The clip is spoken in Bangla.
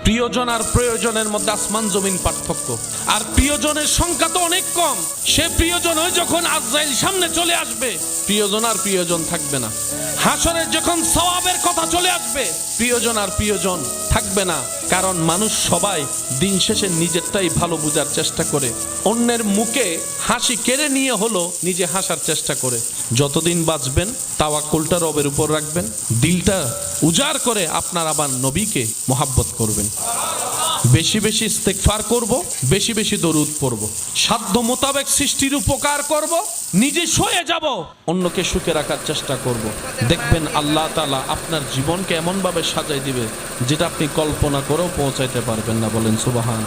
প্রিয়জন আর প্রয়োজনের মধ্যে আসমান জমিন পার্থক্য। আর প্রিয়জনের সংখ্যা তো অনেক কম। সে প্রিয়জন ওই যখন আজরাইল সামনে চলে আসবে, প্রিয়জন আর প্রিয়জন থাকবে না। হাসরে যখন সওয়াবের কথা চলে আসবে, প্রিয়জন আর প্রিয়জন থাকবে না। কারণ মানুষ সবাই দিন শেষে নিজেরটাই ভালো বোঝার চেষ্টা করে, অন্যের মুখে হাসি কেড়ে নিয়ে হলো নিজে হাসার চেষ্টা করে। যতদিন বাঁচবেন তাওয়াক্কুলটা রবের উপর রাখবেন, দিলটা উজাড় করে আপনার আবার নবীকে মহাব্বত করবেন। বেশি বেশি ইস্তেগফার করব, বেশি বেশি দরুদ পড়ব, সাধ্য মোতাবেক সৃষ্টির উপকার করব, নিজে সয়ে যাব, অন্যকে সুখে রাখার চেষ্টা করব। দেখবেন আল্লাহ তাআলা আপনার জীবনকে এমনভাবে সাজাই দিবে যেটা আপনি কল্পনা করেও পৌঁছাইতে পারবেন না। বলেন সুবহান।